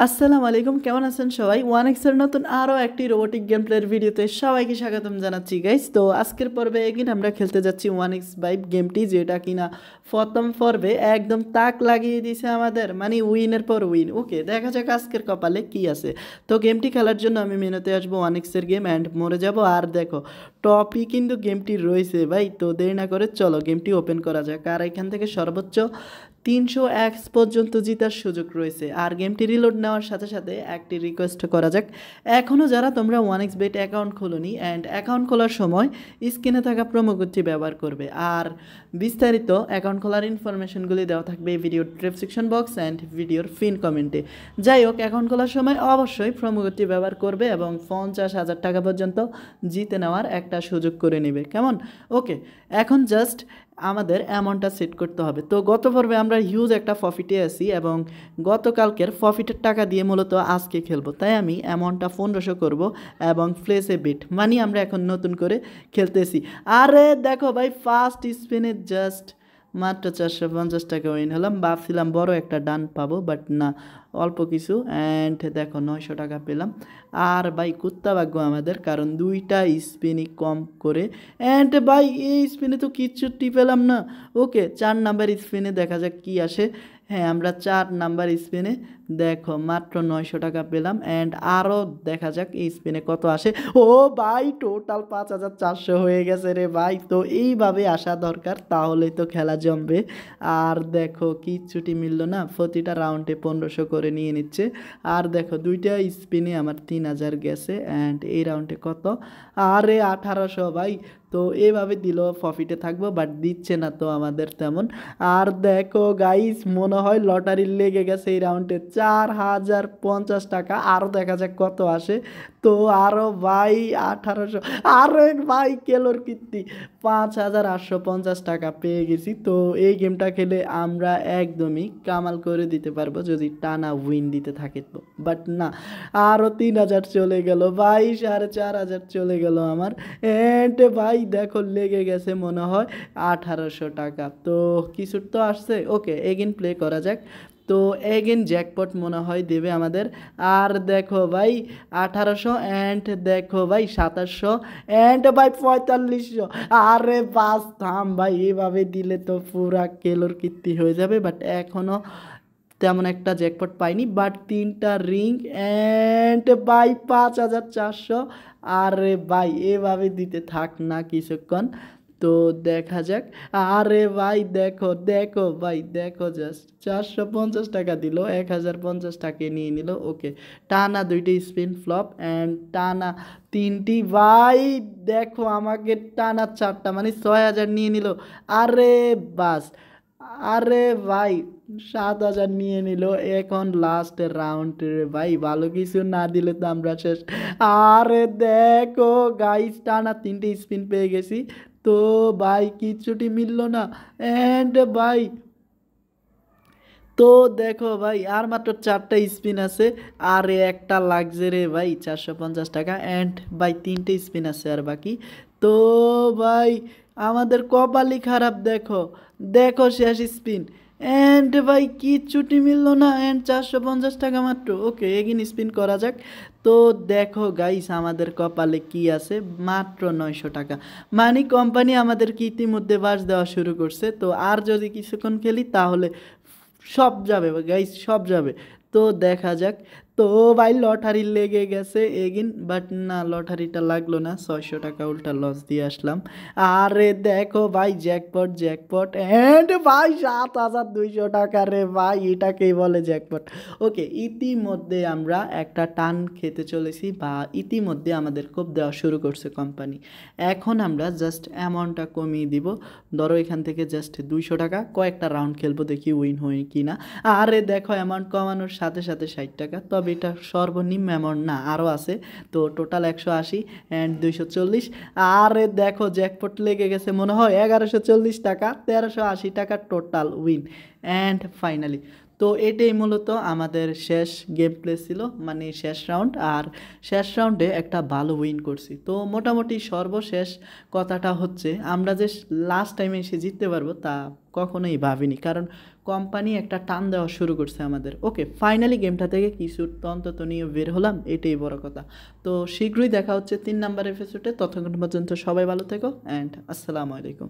আসসালামু আলাইকুম, কেমন আছেন সবাই? ওয়ান এক্সের নতুন আরও একটি রোবোটিক গেম প্লের ভিডিওতে সবাইকে স্বাগতম জানাচ্ছি গাইস। তো আজকের পর্বে এগিন আমরা খেলতে যাচ্ছি ওয়ান এক্স বাইভ গেমটি, যেটা কিনা প্রথম পর্বে একদম তাক লাগিয়ে দিয়েছে আমাদের, মানে উইনের পর উইন। ওকে, দেখা যাক আজকের কপালে কি আছে। তো গেমটি খেলার জন্য আমি মেনুতে আসবো ওয়ান এক্সের গেম অ্যান্ড মরে যাব। আর দেখো টপই কিন্তু গেমটি রয়েছে ভাই। তো দেরি না করে চলো গেমটি ওপেন করা যাক। আর এখান থেকে সর্বোচ্চ 300x পর্যন্ত জেতার সুযোগ রয়েছে। আর গেমটি রিলোড নেওয়ার সাথে সাথে একটি রিকোয়েস্ট করা যাক, এখনও যারা তোমরা ওয়ান এক্স বেট অ্যাকাউন্ট খোলোনি অ্যান্ড অ্যাকাউন্ট খোলার সময় স্ক্রিনে থাকা প্রোমো কোডটি ব্যবহার করবে। আর বিস্তারিত অ্যাকাউন্ট খোলার ইনফরমেশনগুলি দেওয়া থাকবে ভিডিওর ডেসক্রিপশন বক্স অ্যান্ড ভিডিওর ফিন কমেন্টে। যাই হোক, অ্যাকাউন্ট খোলার সময় অবশ্যই প্রোমো কোডটি ব্যবহার করবে এবং 50,000 টাকা পর্যন্ত জিতে নেওয়ার একটা সুযোগ করে নেবে, কেমন? ওকে, এখন জাস্ট আমাদের অ্যামাউন্টটা সেট করতে হবে। তো গত পর্বে আমরা হিউজ একটা প্রফিটে আছি এবং গতকালকের প্রফিটের টাকা দিয়ে মূলত আজকে খেলবো, তাই আমি অ্যামাউন্টটা 1500 করব এবং প্লেসে বিট মানি আমরা এখন নতুন করে খেলতেছি। আরে দেখো ভাই, ফার্স্ট স্পিনে জাস্ট মাত্র 450 টাকা উইন হলাম। ভাবছিলাম বড় একটা ডান পাবো, বাট না, অল্প কিছু। অ্যান্ড দেখো 900 টাকা পেলাম। আর ভাই কুত্তা ভাগ্য আমাদের, কারণ দুইটা স্পিনই কম করে। অ্যান্ড ভাই এই স্পিনে তো কিচ্ছুটি পেলাম না। ওকে, 4 নাম্বার স্পিনে দেখা যাক কি আসে। হ্যাঁ, আমরা 4 নাম্বার স্পিনে দেখো মাত্র 900 টাকা পেলাম। অ্যান্ড আরও দেখা যাক এই স্পিনে কত আসে। ও ভাই, টোটাল 5400 হয়ে গেছে রে ভাই। তো এইভাবে আসা দরকার, তাহলেই তো খেলা জমবে। আর দেখো কিচ্ছুটি মিললো না, প্রতিটা রাউন্ডে 1500 করে নিয়ে নিচ্ছে। আর দেখো দুইটা স্পিনে আমার 3000 গেছে। অ্যান্ড এই রাউন্ডে কত? আরে 1800 ভাই। তো এভাবে দিল প্রফিটে থাকবো, বাট দিচ্ছে না তো আমাদের তেমন। আর দেখো গাইস, মনে হয় লটারি লেগে গেছে এই রাউন্ডে। 4050 টাকা। আরও দেখা যাক কত আসে। তো আরও ভাই 1800। আরও ভাই কেলোর কীর্তি 5850 টাকা পেয়ে গেছি। তো এই গেমটা খেলে আমরা একদমই কামাল করে দিতে পারবো যদি টানা উইন দিতে থাকে তো। বাট না, আরও 3000 চলে গেল ভাই, 4500 চলে গেল আমার। এন্ড ভাই দেখো লেগে গেছে মনে হয় 1800 টাকা। তো কিছুর তো আসছে। ওকে, এগেন প্লে করা যাক। তো এগেন জ্যাকপট মনে হয় দেবে আমাদের। আর দেখো ভাই 1800। অ্যান্ড দেখো ভাই 2700। অ্যান্ড ভাই 4500। আরে বাস থাম ভাই, এভাবে দিলে তো পুরা কেলোর কীর্তি হয়ে যাবে। বাট এখনও তেমন একটা জ্যাকপট পাইনি, বাট 3টা রিং। And by 5400। আরে ভাই এভাবে দিতে থাক না কিছুক্ষণ, তো দেখা যাক। আরে ভাই দেখো দেখো ভাই দেখো, জাস্ট 450 টাকা দিল, 1050 টাকা নিয়ে নিল। ওকে, টানা দুইটি স্পিন ফ্লপ অ্যান্ড টানা 3টি ভাই। দেখো আমাকে টানা 4টা মানে 6000 নিয়ে নিল। আরে বাস, আরে ভাই 7000 নিয়ে নিল। এখন লাস্ট রাউন্ড রে ভাই, ভালো কিছু না দিলে তো আমরা শেষ। আরে দেখো গাইস, টানা 3টে স্পিন পেয়ে গেছি। তো ভাই কিচ্ছুটি মিললো না। অ্যান্ড ভাই তো দেখো ভাই আর মাত্র 4টা স্পিন আছে। আর একটা লাগছে রে ভাই 450 টাকা। অ্যান্ড ভাই 3টে স্পিন আছে আর বাকি। তো ভাই আমাদের কপালই খারাপ। দেখো দেখো শেষ স্পিন। অ্যান্ড ভাই কিচ্ছুটি মিললো না। অ্যান্ড 450 টাকা মাত্র। ওকে, এগিন স্পিন করা যাক। তো দেখো গাইস আমাদের কপালে কি আছে, মাত্র 900 টাকা। মানে কোম্পানি আমাদেরকে ইতিমধ্যে বাস দেওয়া শুরু করছে। তো আর যদি কিছুক্ষণ খেলি তাহলে সব যাবে গাইস, সব যাবে। তো দেখা যাক। তো ভাই লটারি লেগে গেছে এগিন, বাট না, লটারিটা লাগলো না। 600 টাকা উল্টা লস দিয়ে আসলাম। আরে দেখো ভাই জ্যাকপট জ্যাকপট। অ্যান্ড ভাই 7200 টাকা রে ভাই, এটাকেই বলে জ্যাকপট। ওকে, ইতিমধ্যে আমরা একটা টান খেতে চলেছি, বা ইতিমধ্যে আমাদের কোপ দেওয়া শুরু করছে কোম্পানি। এখন আমরা জাস্ট অ্যামাউন্টটা কমিয়ে দিব। ধরো এখান থেকে জাস্ট 200 টাকা, কয়েকটা রাউন্ড খেলবো, দেখি উইন হয় কি না। আরে দেখো অ্যামাউন্ট কমানোর সাথে সাথে 60 টাকা। তবে এটা সর্বনিম্ন অ্যামাউন্ট না, আরও আছে। তো টোটাল 180 অ্যান্ড 240। আরে দেখো জ্যাকপট লেগে গেছে মনে হয় 1140 টাকা, 1380 টাকা টোটাল উইন। অ্যান্ড ফাইনালি তো এটাই মূলত আমাদের শেষ গেম প্লে ছিল, মানে শেষ রাউন্ড। আর শেষ রাউন্ডে একটা ভালো উইন করছি। তো মোটামুটি সর্বশেষ কথাটা হচ্ছে, আমরা যে লাস্ট টাইমে এসে জিততে পারবো তা কখনোই ভাবিনি, কারণ কোম্পানি একটা টান দেওয়া শুরু করছে আমাদের। ওকে, ফাইনালি গেমটা থেকে কিছু অন্তত নিয়ে বের হলাম, এটাই বড় কথা। তো শীঘ্রই দেখা হচ্ছে 3 নাম্বার এপিসোডে। ততক্ষণ পর্যন্ত সবাই ভালো থেকো অ্যান্ড আসসালামু আলাইকুম।